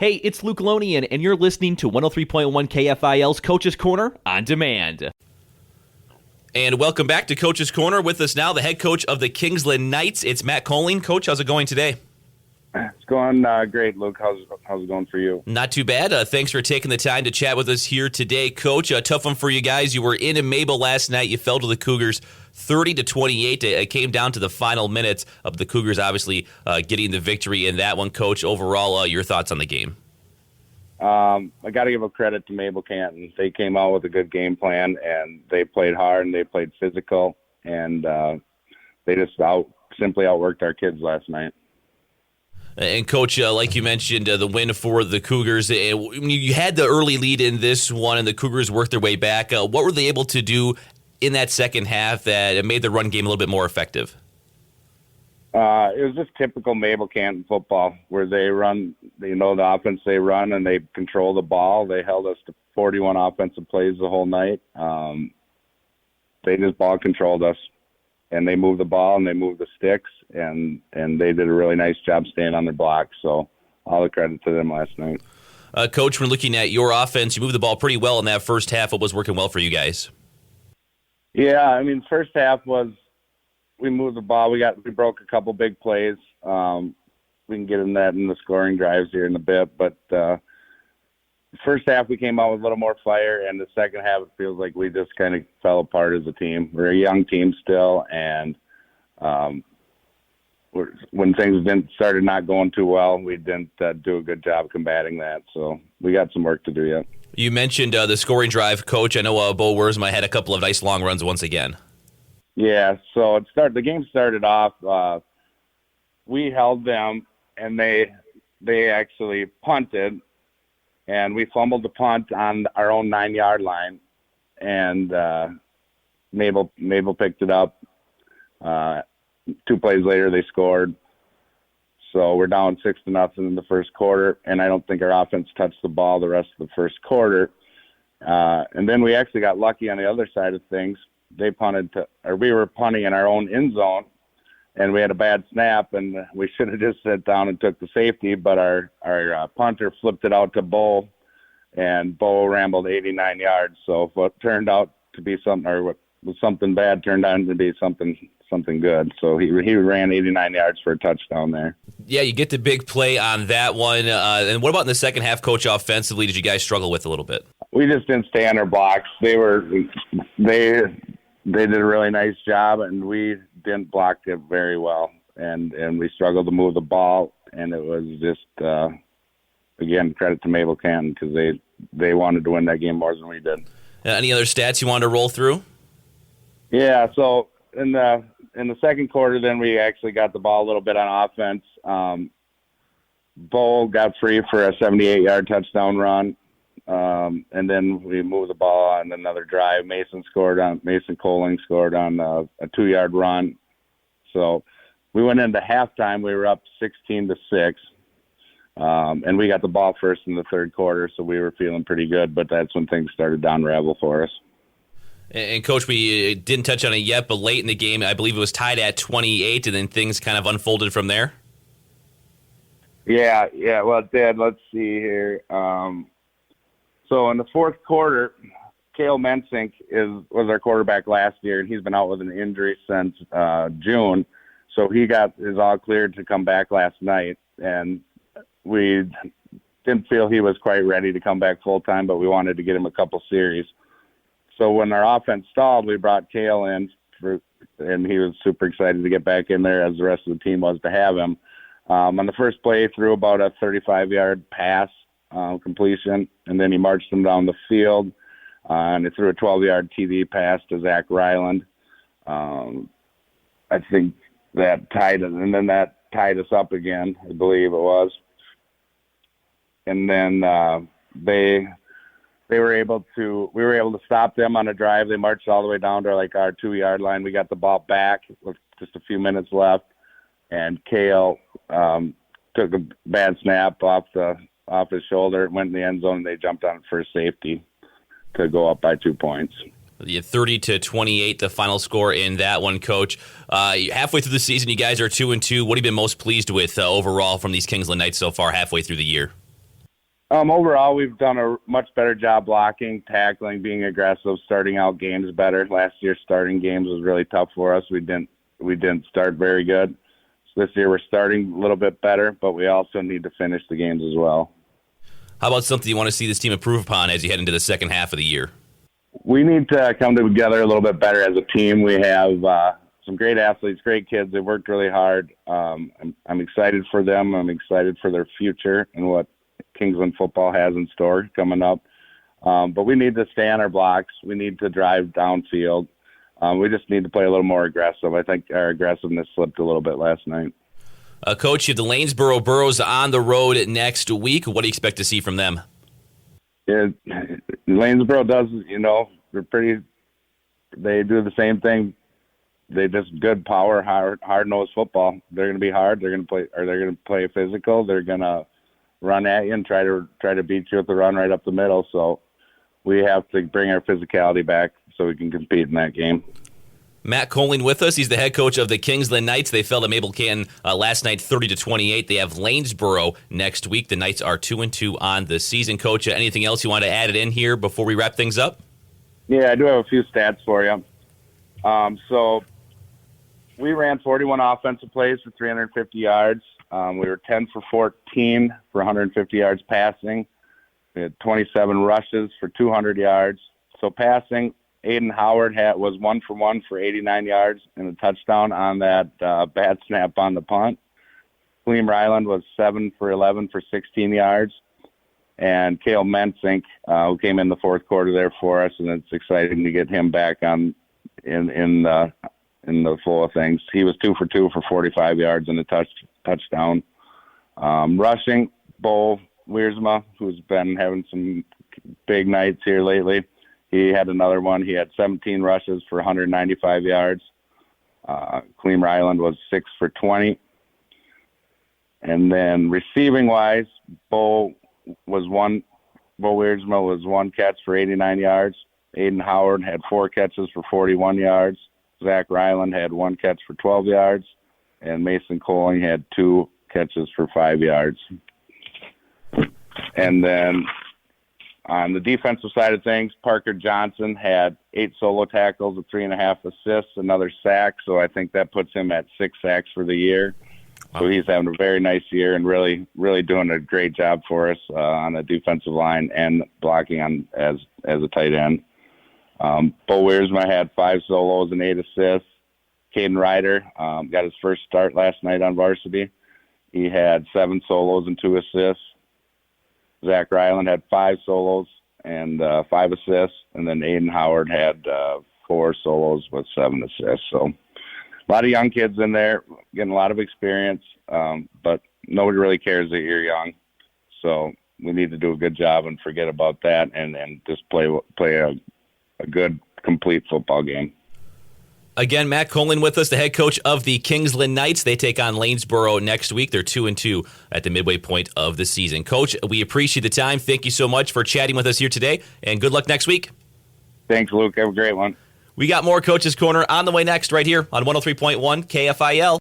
Hey, it's Luke Lonien, and you're listening to 103.1 KFIL's Coach's Corner on Demand. And welcome back to Coach's Corner. With us now, the head coach of the Kingsland Knights. It's Matt Kolling. Coach, how's it going today? It's going great, Luke. How's it going for you? Not too bad. Thanks for taking the time to chat with us here today, Coach. A tough one for you guys. You were in Mabel last night. You fell to the Cougars 30-28. It came down to the final minutes of the Cougars obviously getting the victory in that one. Coach, overall, your thoughts on the game? I got to give a credit to Mabel-Canton. They came out with a good game plan, and they played hard, and they played physical, and they just simply outworked our kids last night. And, Coach, like you mentioned, the win for the Cougars, you had the early lead in this one, and the Cougars worked their way back. What were they able to do in that second half that made the run game a little bit more effective? It was just typical Mabel-Canton football, where they run, the offense they run, and they control the ball. They held us to 41 offensive plays the whole night. They just ball controlled us. And they moved the ball and they moved the sticks, and they did a really nice job staying on their block. So all the credit to them last night. Coach, when looking at your offense, you moved the ball pretty well in that first half. What was working well for you guys? Yeah, first half was we moved the ball. We broke a couple big plays. We can get in that in the scoring drives here in a bit, but first half we came out with a little more fire, and the second half it feels like we just kind of fell apart as a team. We're a young team still, and when things started not going too well, we didn't do a good job combating that. So we got some work to do yet. You mentioned the scoring drive, Coach. I know Bo Wiersma had a couple of nice long runs once again. Yeah, so the game started off. We held them, and they actually punted. And we fumbled the punt on our own 9-yard line, and Mabel picked it up. 2 plays later, they scored. So we're down 6-0 in the first quarter, and I don't think our offense touched the ball the rest of the first quarter. And then we actually got lucky on the other side of things. We were punting in our own end zone, and we had a bad snap, and we should have just sat down and took the safety, but our punter flipped it out to Bo, and Bo rambled 89 yards. So what turned out to be what was something bad turned out to be something good. So he ran 89 yards for a touchdown there. Yeah, you get the big play on that one. And what about in the second half, Coach, offensively? Did you guys struggle with a little bit? We just didn't stay on our blocks. They did a really nice job, and we didn't block it very well, and we struggled to move the ball, and it was just again, credit to Mabel-Canton, because they wanted to win that game more than we did. Any other stats you wanted to roll through? Yeah, so in the second quarter, then we actually got the ball a little bit on offense. Bo got free for a 78-yard touchdown run. And then we moved the ball on another drive. Mason Kolling scored on a 2-yard run. So we went into halftime. We were up 16-6. And we got the ball first in the third quarter, so we were feeling pretty good, but that's when things started to unravel for us. And, Coach, we didn't touch on it yet, but late in the game, I believe it was tied at 28, and then things kind of unfolded from there? Yeah, well, it did. Let's see here. So in the fourth quarter, Cale Mensink was our quarterback last year, and he's been out with an injury since June. So he got his all cleared to come back last night, and we didn't feel he was quite ready to come back full time, but we wanted to get him a couple series. So when our offense stalled, we brought Cale in, and he was super excited to get back in there, as the rest of the team was to have him. On the first play, threw about a 35-yard pass completion, and then he marched them down the field, and he threw a 12-yard TD pass to Zach Ryland. I think that tied it, and then that tied us up again, I believe it was. And then we were able to stop them on a drive. They marched all the way down to our 2-yard line. We got the ball back with just a few minutes left, and Cale took a bad snap off his shoulder. It went in the end zone, and they jumped on it for a safety to go up by 2 points. 30-28, the final score in that one, Coach. Halfway through the season, you guys are 2-2. What have you been most pleased with overall from these Kingsland Knights so far halfway through the year? Overall, we've done a much better job blocking, tackling, being aggressive, starting out games better. Last year, starting games was really tough for us. We didn't start very good. So this year, we're starting a little bit better, but we also need to finish the games as well. How about something you want to see this team improve upon as you head into the second half of the year? We need to come together a little bit better as a team. We have some great athletes, great kids. They've worked really hard. I'm excited for them. I'm excited for their future and what Kingsland football has in store coming up. But we need to stay on our blocks. We need to drive downfield. We just need to play a little more aggressive. I think our aggressiveness slipped a little bit last night. Coach, you have the Lanesboro Burros on the road next week. What do you expect to see from them? Lanesboro does, they do the same thing. They just good power, hard-nosed football. They're going to be hard. They're going to play physical. They're going to run at you and try to beat you with the run right up the middle. So we have to bring our physicality back so we can compete in that game. Matt Kolling with us. He's the head coach of the Kingsland Knights. They fell to Mabel-Canton last night, 30-28. They have Lanesboro next week. The Knights are 2-2 on the season. Coach, anything else you want to add it in here before we wrap things up? Yeah, I do have a few stats for you. So we ran 41 offensive plays for 350 yards. We were 10 for 14 for 150 yards passing. We had 27 rushes for 200 yards. So passing, Aiden Howard was 1 for 1 for 89 yards and a touchdown on that bad snap on the punt. Clem Ryland was 7 for 11 for 16 yards. And Cale Mensink, who came in the fourth quarter there for us, and it's exciting to get him back on in the flow of things. He was 2 for 2 for 45 yards and a touchdown. Rushing, Bo Wiersma, who's been having some big nights here lately. He had another one. He had 17 rushes for 195 yards. Clem Ryland was 6 for 20. And then receiving-wise, Bo Wiersma was 1 catch for 89 yards. Aiden Howard had 4 catches for 41 yards. Zach Ryland had 1 catch for 12 yards. And Mason Kolling had 2 catches for 5 yards. And then on the defensive side of things, Parker Johnson had 8 solo tackles with 3.5 assists, another sack. So I think that puts him at 6 sacks for the year. So he's having a very nice year and really, really doing a great job for us on the defensive line and blocking on as a tight end. Bo Wiersma had 5 solos and 8 assists. Caden Ryder got his first start last night on varsity. He had 7 solos and 2 assists. Zach Ryland had 5 solos and 5 assists. And then Aiden Howard had 4 solos with 7 assists. So a lot of young kids in there, getting a lot of experience, but nobody really cares that you're young. So we need to do a good job and forget about that and just play a good, complete football game. Again, Matt Kolling with us, the head coach of the Kingsland Knights. They take on Lanesboro next week. They're 2-2 at the midway point of the season. Coach, we appreciate the time. Thank you so much for chatting with us here today, and good luck next week. Thanks, Luke. Have a great one. We got more Coach's Corner on the way next right here on 103.1 KFIL.